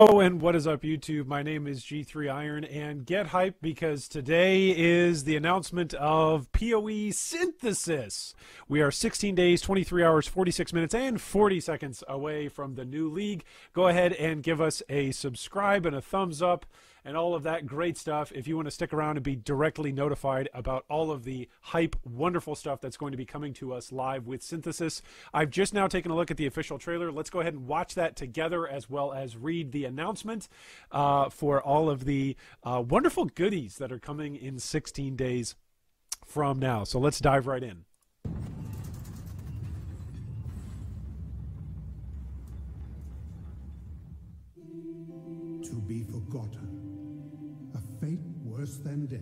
Oh, and what is up, YouTube? My name is G3 Iron, and get hyped because today is the announcement of PoE Synthesis. We are 16 days, 23 hours, 46 minutes, and 40 seconds away from the new league. Go ahead and give us a subscribe and a thumbs up and all of that great stuff if you want to stick around and be directly notified about all of the hype, wonderful stuff that's going to be coming to us live with Synthesis. I've just now taken a look at the official trailer. Let's go ahead and watch that together as well as read the announcement for all of the wonderful goodies that are coming in 16 days from now. So let's dive right in. To be forgotten. A fate worse than death.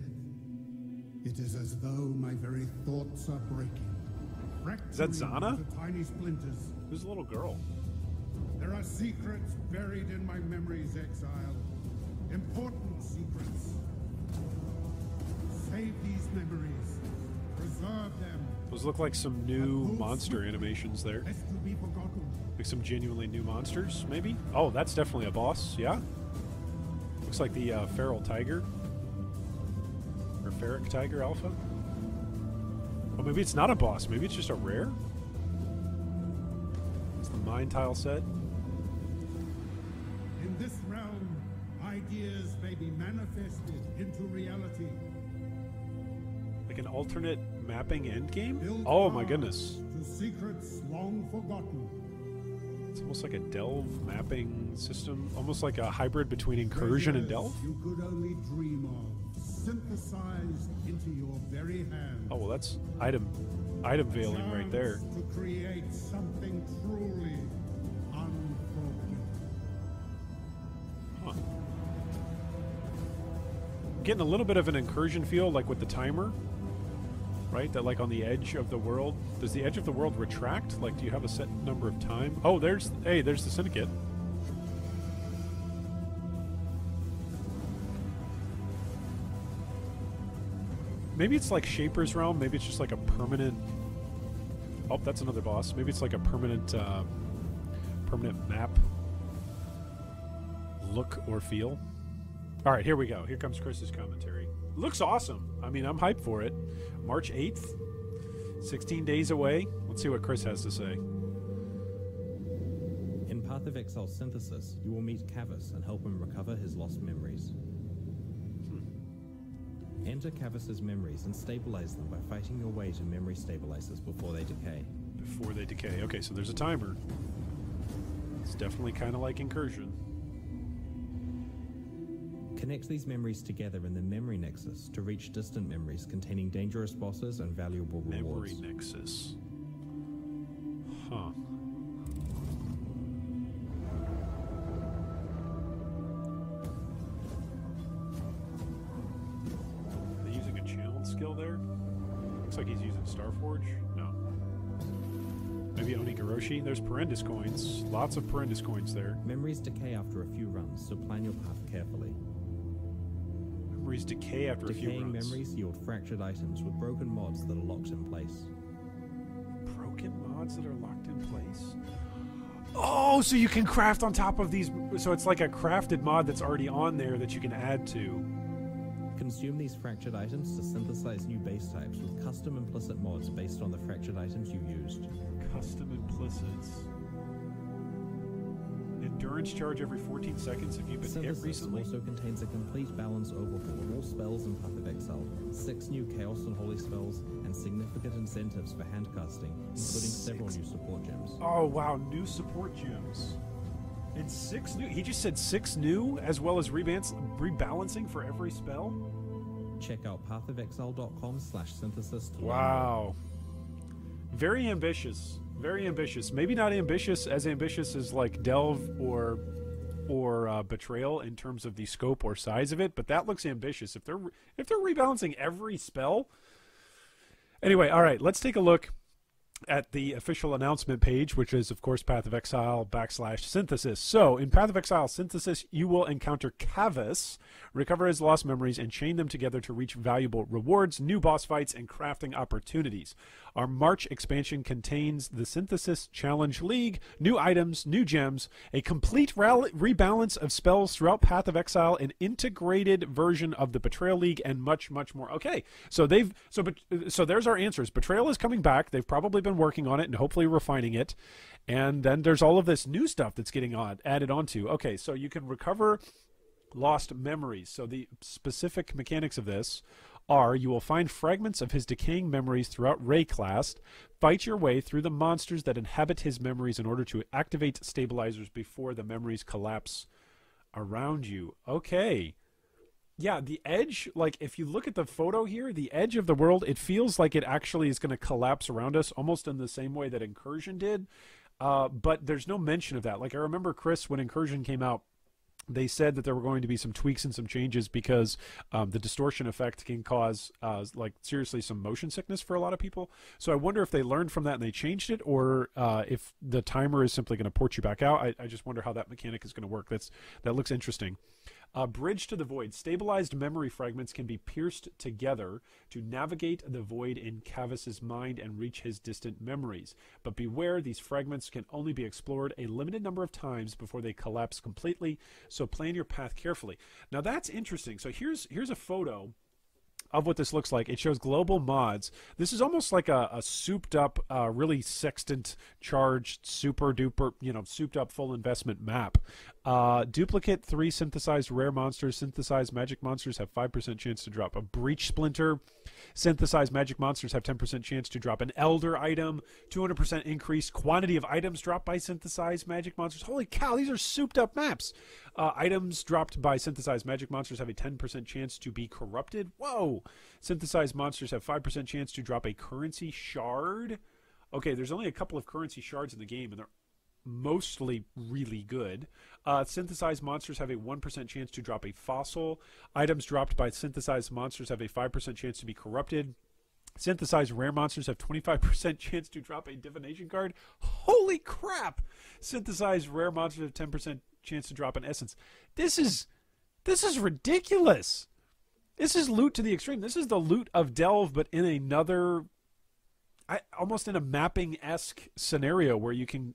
It is as though my very thoughts are breaking. Is that Zana? Into tiny splinters. Who's the little girl? There are secrets buried in my memories, exile. Important secrets. Save these memories. Preserve them. Those look like some new monster animations there. Lest to be forgotten. Like some genuinely new monsters, maybe? Oh, that's definitely a boss, yeah? Looks like the feral tiger. Or ferric tiger alpha. Oh, maybe it's not a boss. Maybe it's just a rare? It's the mine tile set. In this realm, ideas may be manifested into reality. Like an alternate mapping endgame? Build Oh my paths goodness. to secrets long forgotten. It's almost like a delve mapping system. Almost like a hybrid between incursion and delve. You could only dream of, synthesized into your very hand. Oh, well, that's item veiling right there. Chance to create something truly unforgettable. Huh. I'm getting a little bit of an incursion feel, like with the timer. Right? That like on the edge of the world. Does the edge of the world retract? Like, do you have a set number of time? Oh, there's the syndicate. Maybe it's like Shaper's Realm. Maybe it's just like a permanent... Oh, that's another boss. Maybe it's like a permanent map look or feel. All right, here we go. Here comes Chris's commentary. Looks awesome. I mean, I'm hyped for it. March 8th, 16 days away. Let's see what Chris has to say. In Path of Exile Synthesis, you will meet Cavus and help him recover his lost memories. Enter Cavus's memories and stabilize them by fighting your way to memory stabilizers before they decay. Before they decay. Okay, so there's a timer. It's definitely kind of like incursion. Connect these memories together in the memory nexus to reach distant memories containing dangerous bosses and valuable rewards. Memory nexus. Huh. Are they using a channeled skill there? Looks like he's using Starforge. No. Maybe Onigoroshi. There's Perendus coins. Lots of Perendus coins there. Memories decay after a few runs, so plan your path carefully. Memories decay after a few Decaying runs. memories yield fractured items with broken mods that are locked in place. Broken mods that are locked in place? Oh, so you can craft on top of these. So it's like a crafted mod that's already on there that you can add to. Consume these fractured items to synthesize new base types with custom implicit mods based on the fractured items you used. Custom implicits. Endurance charge every 14 seconds if you've been hit Synthesis recently. also contains a complete balance overhaul of all spells in Path of Exile, 6 new Chaos and Holy spells, and significant incentives for handcasting, including several new support gems. Oh wow, new support gems. And 6 new. He just said 6 new, as well as rebalancing for every spell. Check out pathofexile.com/synthesis to learn more. Wow. Very ambitious. Very ambitious. Maybe not ambitious as like Delve or Betrayal in terms of the scope or size of it, but that looks ambitious. If they're rebalancing every spell. Anyway, all right, let's take a look at the official announcement page, which is, of course, Path of Exile /Synthesis. So, in Path of Exile Synthesis, you will encounter Cavus, recover his lost memories, and chain them together to reach valuable rewards, new boss fights, and crafting opportunities. Our March expansion contains the Synthesis Challenge League, new items, new gems, a complete rebalance of spells throughout Path of Exile, an integrated version of the Betrayal League, and much, much more. Okay, so there's our answers. Betrayal is coming back. They've probably been working on it and hopefully refining it. And then there's all of this new stuff that's getting added onto. Okay, so you can recover lost memories. So the specific mechanics of this are: you will find fragments of his decaying memories throughout Rayclast, fight your way through the monsters that inhabit his memories in order to activate stabilizers before the memories collapse around you. Okay. Yeah, the edge, like if you look at the photo here, the edge of the world, it feels like it actually is going to collapse around us almost in the same way that Incursion did. But there's no mention of that. Like I remember, Chris, when Incursion came out, they said that there were going to be some tweaks and some changes because the distortion effect can cause, like, seriously some motion sickness for a lot of people. So I wonder if they learned from that and they changed it, or if the timer is simply going to port you back out. I just wonder how that mechanic is going to work. That looks interesting. Bridge to the Void. Stabilized memory fragments can be pierced together to navigate the void in Cavus's mind and reach his distant memories. But beware, these fragments can only be explored a limited number of times before they collapse completely, so plan your path carefully. Now that's interesting. So here's a photo of what this looks like. It shows global mods. This is almost like a souped up, really sextant charged, super duper, souped up full investment map. Duplicate 3 synthesized rare monsters. Synthesized magic monsters have 5% chance to drop a breach splinter. Synthesized magic monsters have 10% chance to drop an elder item. 200% increased quantity of items dropped by synthesized magic monsters. Holy cow, these are souped up maps. Items dropped by synthesized magic monsters have a 10% chance to be corrupted. Whoa! Synthesized monsters have 5% chance to drop a currency shard. Okay, there's only a couple of currency shards in the game, and they're mostly really good. Synthesized monsters have a 1% chance to drop a fossil. Items dropped by synthesized monsters have a 5% chance to be corrupted. Synthesized rare monsters have 25% chance to drop a divination card. Holy crap! Synthesized rare monsters have 10% chance to drop an essence. This is ridiculous. This is loot to the extreme. This is the loot of Delve, but in another, almost in a mapping-esque scenario where you can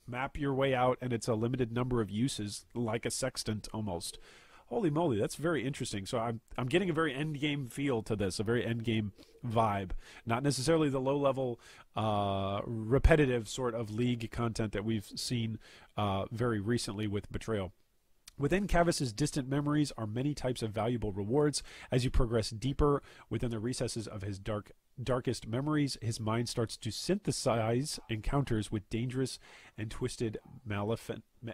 map your way out, and it's a limited number of uses, like a sextant almost. Holy moly, that's very interesting. So I'm getting a very endgame feel to this, a very endgame vibe. Not necessarily the low-level, repetitive sort of League content that we've seen very recently with Betrayal. Within Cavus's distant memories are many types of valuable rewards. As you progress deeper within the recesses of his darkest memories, his mind starts to synthesize encounters with dangerous and twisted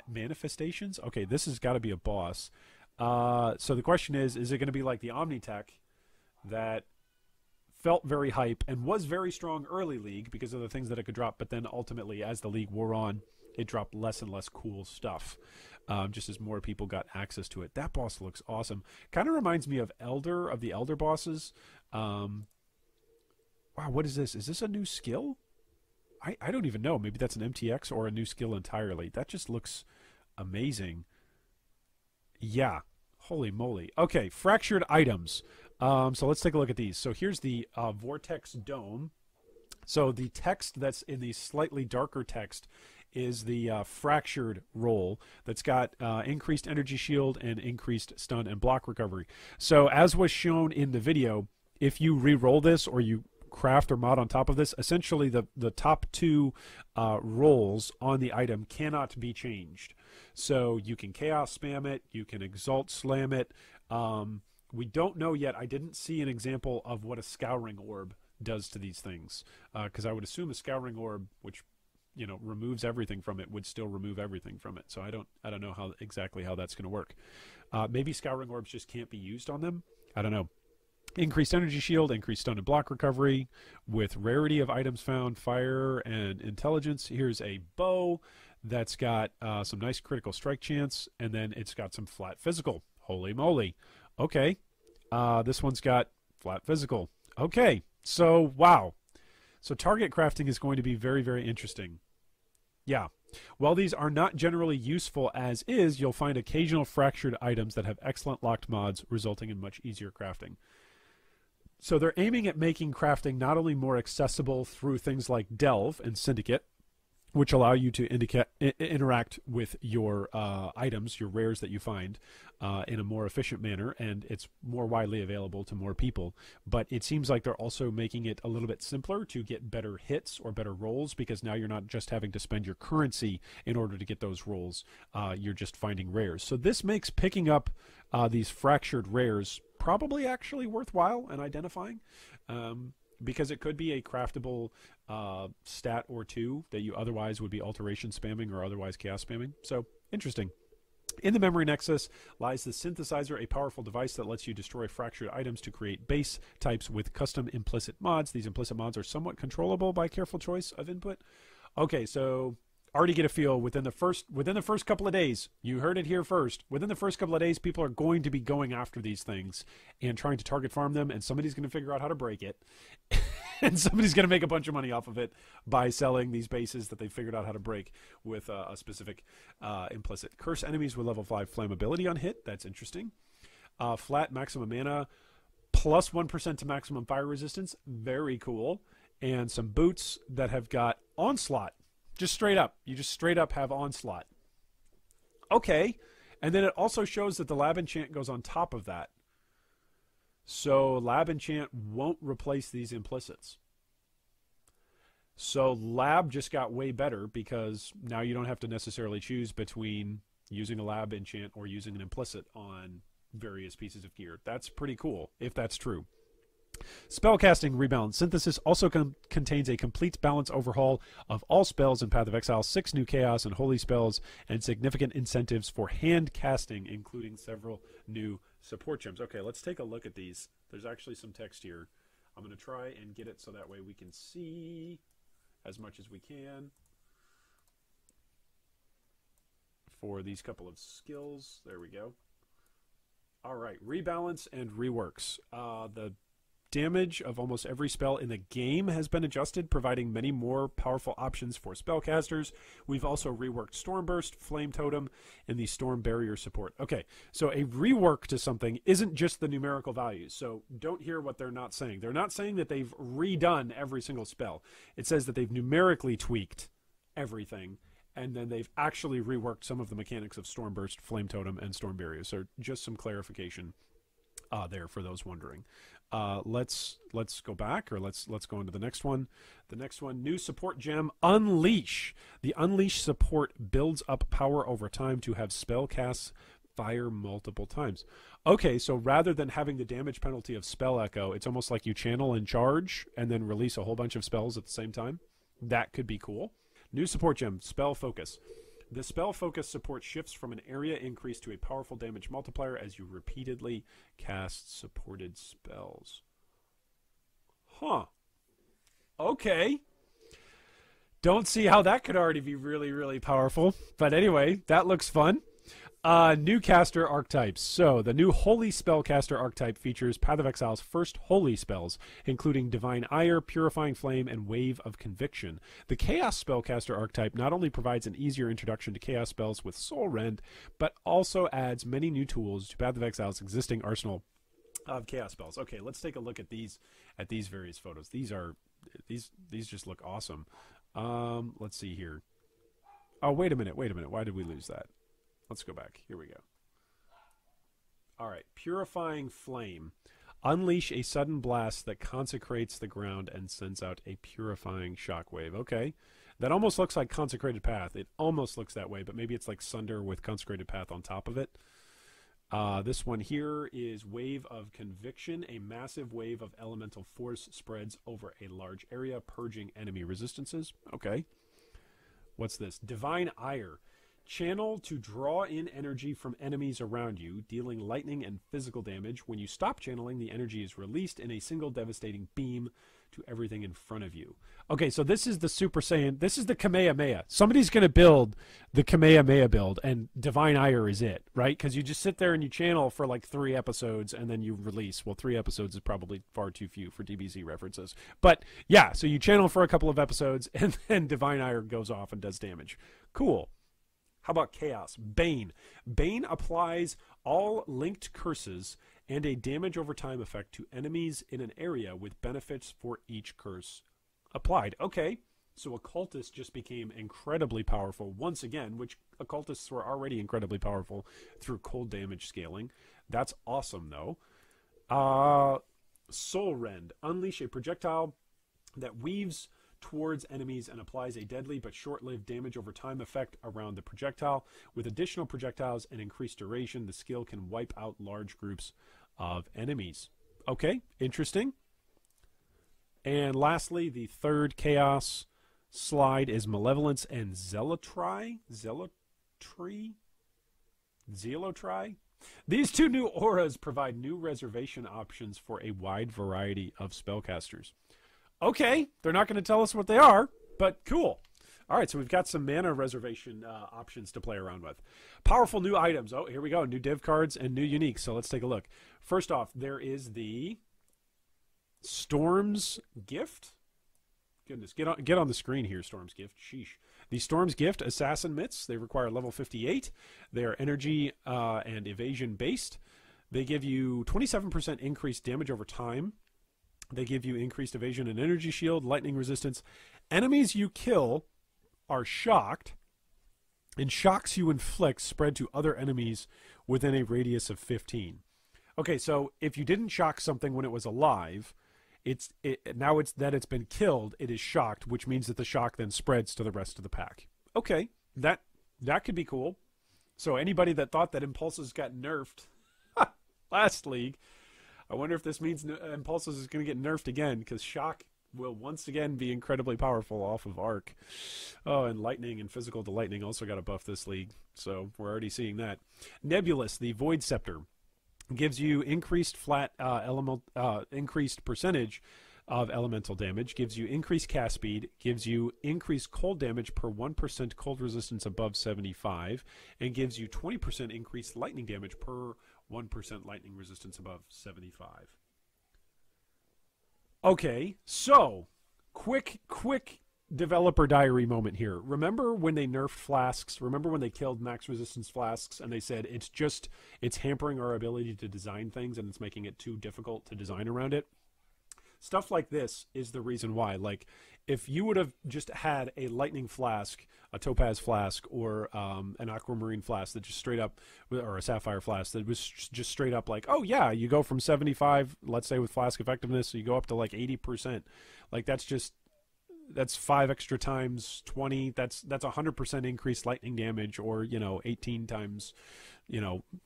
manifestations. Okay, this has got to be a boss. So the question is it going to be like the Omnitech that felt very hype and was very strong early League because of the things that it could drop, but then ultimately as the League wore on, it dropped less and less cool stuff, just as more people got access to it. That boss looks awesome. Kind of reminds me of the Elder bosses. Wow, what is this? Is this a new skill? I don't even know. Maybe that's an MTX or a new skill entirely. That just looks amazing. Yeah. Holy moly. Okay, fractured items. So let's take a look at these. So here's the Vortex Dome. So the text that's in the slightly darker text is the fractured roll that's got increased energy shield and increased stun and block recovery. So as was shown in the video, if you re-roll this or you craft or mod on top of this, essentially the top two rolls on the item cannot be changed. So you can chaos spam it, you can exalt slam it. We don't know yet. I didn't see an example of what a scouring orb does to these things, because I would assume a scouring orb, which removes everything from it, would still remove everything from it. So I don't know exactly how that's going to work. Maybe scouring orbs just can't be used on them. I don't know. Increased energy shield, increased stun and block recovery with rarity of items found, fire and intelligence. Here's a bow that's got some nice critical strike chance, and then it's got some flat physical. Holy moly. Okay. This one's got flat physical. Okay. So, wow. So target crafting is going to be very, very interesting. Yeah. While these are not generally useful as is, you'll find occasional fractured items that have excellent locked mods, resulting in much easier crafting. So they're aiming at making crafting not only more accessible through things like Delve and Syndicate, which allow you to interact with your items, your rares that you find, in a more efficient manner, and it's more widely available to more people. But it seems like they're also making it a little bit simpler to get better hits or better rolls, because now you're not just having to spend your currency in order to get those rolls. You're just finding rares. So this makes picking up these fractured rares probably actually worthwhile and identifying. Because it could be a craftable stat or two that you otherwise would be alteration spamming or otherwise chaos spamming. So, interesting. In the Memory Nexus lies the Synthesizer, a powerful device that lets you destroy fractured items to create base types with custom implicit mods. These implicit mods are somewhat controllable by careful choice of input. Okay, so already get a feel within the first couple of days. You heard it here first. Within the first couple of days, people are going to be going after these things and trying to target farm them, and somebody's going to figure out how to break it. And somebody's going to make a bunch of money off of it by selling these bases that they figured out how to break with a specific implicit. Curse enemies with level 5 flammability on hit. That's interesting. Flat maximum mana, plus 1% to maximum fire resistance. Very cool. And some boots that have got onslaught. Just straight up. You just straight up have onslaught. Okay. And then it also shows that the lab enchant goes on top of that. So lab enchant won't replace these implicits. So lab just got way better, because now you don't have to necessarily choose between using a lab enchant or using an implicit on various pieces of gear. That's pretty cool, if that's true. Spellcasting Rebalance Synthesis also contains a complete balance overhaul of all spells in Path of Exile, 6 new Chaos and Holy spells, and significant incentives for hand casting, including several new support gems. Okay, let's take a look at these. There's actually some text here. I'm going to try and get it so that way we can see as much as we can for these couple of skills. There we go. All right, rebalance and reworks. The damage of almost every spell in the game has been adjusted, providing many more powerful options for spellcasters. We've also reworked Stormburst, Flame Totem, and the Storm Barrier support. Okay, so a rework to something isn't just the numerical values. So don't hear what they're not saying. They're not saying that they've redone every single spell. It says that they've numerically tweaked everything, and then they've actually reworked some of the mechanics of Stormburst, Flame Totem, and Storm Barrier. So just some clarification there for those wondering. Let's go back, or let's go into the next one. The next one, new support gem, Unleash. The Unleash support builds up power over time to have spell casts fire multiple times. Okay, so rather than having the damage penalty of Spell Echo, it's almost like you channel and charge and then release a whole bunch of spells at the same time. That could be cool. New support gem, Spell Focus. The spell focus support shifts from an area increase to a powerful damage multiplier as you repeatedly cast supported spells. Huh. Okay. Don't see how that could already be really, really powerful. But anyway, that looks fun. New caster archetypes. So the new Holy Spellcaster archetype features Path of Exile's first holy spells, including Divine Ire, Purifying Flame, and Wave of Conviction. The Chaos Spellcaster archetype not only provides an easier introduction to Chaos spells with Soul Rend, but also adds many new tools to Path of Exile's existing arsenal of Chaos spells. Okay, let's take a look at these various photos. These just look awesome. Let's see here. Oh, wait a minute. Why did we lose that? Let's go back. Here we go. All right. Purifying Flame. Unleash a sudden blast that consecrates the ground and sends out a purifying shockwave. Okay. That almost looks like Consecrated Path. It almost looks that way, but maybe it's like Sunder with Consecrated Path on top of it. This one here is Wave of Conviction. A massive wave of elemental force spreads over a large area, purging enemy resistances. Okay. What's this? Divine Ire. Channel to draw in energy from enemies around you, dealing lightning and physical damage. When you stop channeling, the energy is released in a single devastating beam to everything in front of you. Okay, so this is the Super Saiyan. This is the Kamehameha. Somebody's going to build the Kamehameha build, and Divine Ire is it, right? Because you just sit there and you channel for like 3 episodes, and then you release. Well, 3 episodes is probably far too few for DBZ references. But yeah, so you channel for a couple of episodes, and then Divine Ire goes off and does damage. Cool. How about Chaos? Bane. Bane applies all linked curses and a damage over time effect to enemies in an area with benefits for each curse applied. Okay, so occultists just became incredibly powerful once again, which occultists were already incredibly powerful through cold damage scaling. That's awesome, though. Soul Rend. Unleash a projectile that weaves towards enemies and applies a deadly but short-lived damage over time effect around the projectile. With additional projectiles and increased duration, the skill can wipe out large groups of enemies. Okay, interesting. And lastly, the third chaos slide is Malevolence and Zealotry. Zealotry? These two new auras provide new reservation options for a wide variety of spellcasters. Okay, they're not going to tell us what they are, but cool. All right, so we've got some mana reservation options to play around with. Powerful new items. Oh, here we go. New div cards and new uniques. So let's take a look. First off, there is the Storm's Gift. Goodness, get on the screen here, Storm's Gift. Sheesh. The Storm's Gift Assassin Mitts. They require level 58. They are energy and evasion based. They give you 27% increased damage over time. They give you increased evasion and energy shield, lightning resistance. Enemies you kill are shocked, and shocks you inflict spread to other enemies within a radius of 15. Okay, so if you didn't shock something when it was alive, now that it's been killed, it is shocked, which means that the shock then spreads to the rest of the pack. Okay, that could be cool. So anybody that thought that Impulses got nerfed last league, I wonder if this means Impulses is going to get nerfed again, because shock will once again be incredibly powerful off of Arc. Oh, and Lightning and Physical to Lightning also got a buff this league, so we're already seeing that. Nebulous, the Void Scepter, gives you increased increased percentage of elemental damage, gives you increased cast speed, gives you increased cold damage per 1% cold resistance above 75, and gives you 20% increased lightning damage per 1% lightning resistance above 75. Okay, so quick developer diary moment here. Remember when they nerfed flasks? Remember when they killed max resistance flasks and they said it's hampering our ability to design things and it's making it too difficult to design around it? Stuff like this is the reason why. Like, if you would have just had a lightning flask, a topaz flask, or an aquamarine flask that just straight up, or a sapphire flask that was just straight up like, oh yeah, you go from 75, let's say with flask effectiveness, so you go up to like 80%. Like that's 5 extra times 20. That's 100% increased lightning damage, or 18 times,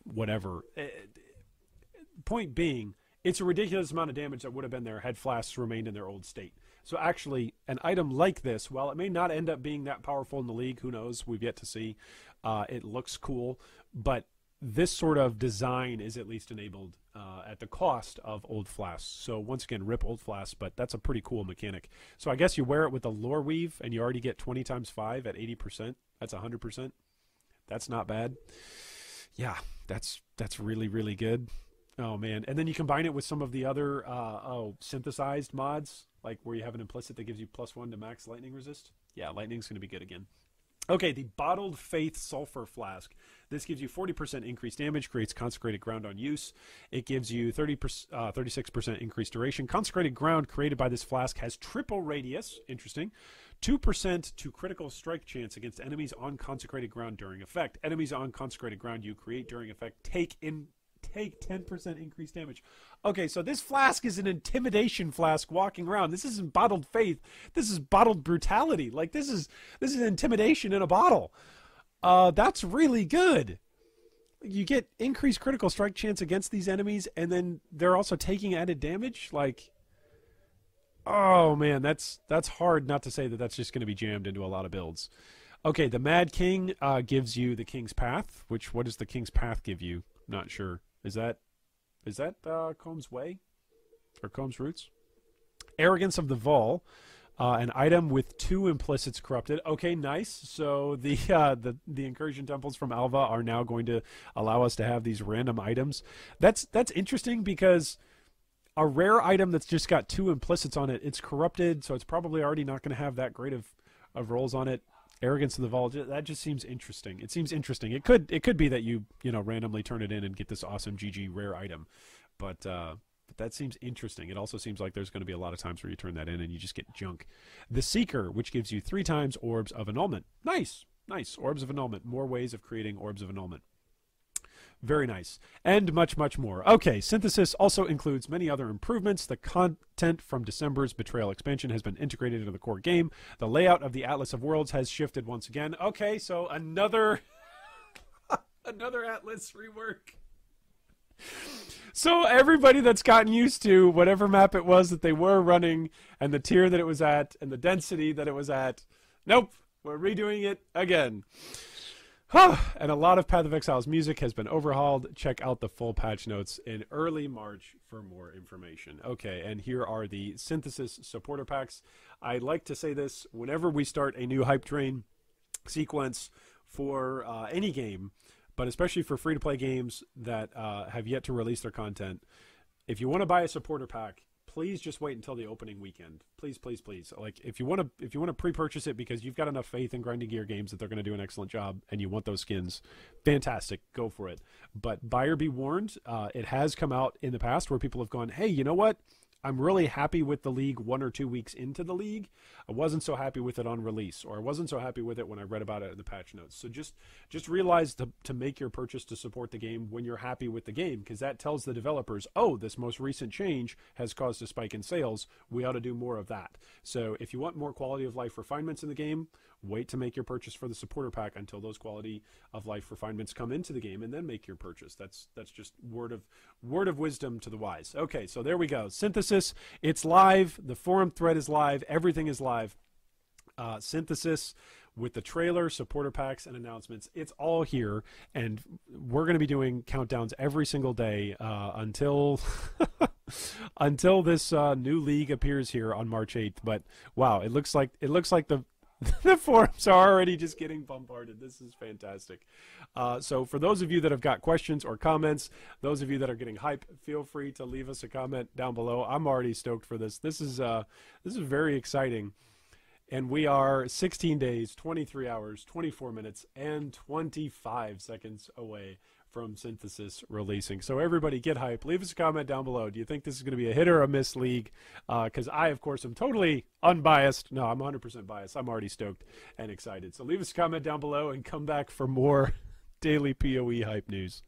whatever. Point being, it's a ridiculous amount of damage that would have been there had flasks remained in their old state. So actually, an item like this, while it may not end up being that powerful in the league, who knows, we've yet to see, it looks cool, but this sort of design is at least enabled at the cost of old flasks. So once again, rip old flasks, but that's a pretty cool mechanic. So I guess you wear it with the lore weave, and you already get 20 times 5 at 80%. That's 100%. That's not bad. Yeah, that's really, really good. Oh, man. And then you combine it with some of the other synthesized mods, like where you have an implicit that gives you +1 to max lightning resist. Yeah, lightning's going to be good again. Okay, the Bottled Faith Sulfur Flask. This gives you 40% increased damage, creates Consecrated Ground on use. It gives you 36% increased duration. Consecrated Ground created by this flask has triple radius. Interesting. 2% to critical strike chance against enemies on Consecrated Ground during effect. Enemies on Consecrated Ground you create during effect take 10% increased damage. Okay, so this flask is an intimidation flask walking around. This isn't Bottled Faith. This is Bottled Brutality. Like, this is intimidation in a bottle. That's really good. You get increased critical strike chance against these enemies, and then they're also taking added damage. Like, oh man, that's hard not to say that that's just going to be jammed into a lot of builds. Okay, the Mad King gives you the King's Path. What does the King's Path give you? Not sure. Is that Combs Way or Combs Roots? Arrogance of the Vol, an item with 2 implicits corrupted. Okay, nice. So the incursion temples from Alva are now going to allow us to have these random items. That's interesting, because a rare item that's just got 2 implicits on it, it's corrupted, so it's probably already not going to have that great of rolls on it. Arrogance of the Vault. That just seems interesting. It seems interesting. It could be that you randomly turn it in and get this awesome GG rare item, but that seems interesting. It also seems like there's going to be a lot of times where you turn that in and you just get junk. The Seeker, which gives you 3 times Orbs of Annulment. Nice. Orbs of Annulment. More ways of creating Orbs of Annulment. Very nice. And much, much more. Okay, Synthesis also includes many other improvements. The content from December's Betrayal expansion has been integrated into the core game. The layout of the Atlas of Worlds has shifted once again. Okay, so another another Atlas rework. So everybody that's gotten used to whatever map it was that they were running and the tier that it was at and the density that it was at, nope, we're redoing it again. And a lot of Path of Exile's music has been overhauled. Check out the full patch notes in early March for more information. Okay, and here are the Synthesis supporter packs. I like to say this whenever we start a new hype train sequence for any game, but especially for free-to-play games that have yet to release their content. If you want to buy a supporter pack, please just wait until the opening weekend. Please, please, please. Like if you want to pre-purchase it because you've got enough faith in Grinding Gear Games that they're going to do an excellent job and you want those skins, fantastic, go for it. But buyer be warned, it has come out in the past where people have gone, hey, you know what? I'm really happy with the league 1 or 2 weeks into the league. I wasn't so happy with it on release, or I wasn't so happy with it when I read about it in the patch notes. So just realize to make your purchase to support the game when you're happy with the game, because that tells the developers, oh, this most recent change has caused a spike in sales. We ought to do more of that. So if you want more quality of life refinements in the game, wait to make your purchase for the supporter pack until those quality of life refinements come into the game, and then make your purchase. That's just word of wisdom to the wise. Okay, so there we go. Synthesis, it's live. The forum thread is live. Everything is live. Synthesis with the trailer, supporter packs, and announcements. It's all here, and we're going to be doing countdowns every single day until until this new league appears here on March 8th. But wow, it looks like the the forums are already just getting bombarded. This is fantastic. So for those of you that have got questions or comments, those of you that are getting hype, feel free to leave us a comment down below. I'm already stoked for this. This is very exciting. And we are 16 days, 23 hours, 24 minutes, and 25 seconds away from Synthesis releasing. So everybody get hype. Leave us a comment down below. Do you think this is going to be a hit or a miss league? Because I, of course, am totally unbiased. No, I'm 100% biased. I'm already stoked and excited. So leave us a comment down below and come back for more daily PoE hype news.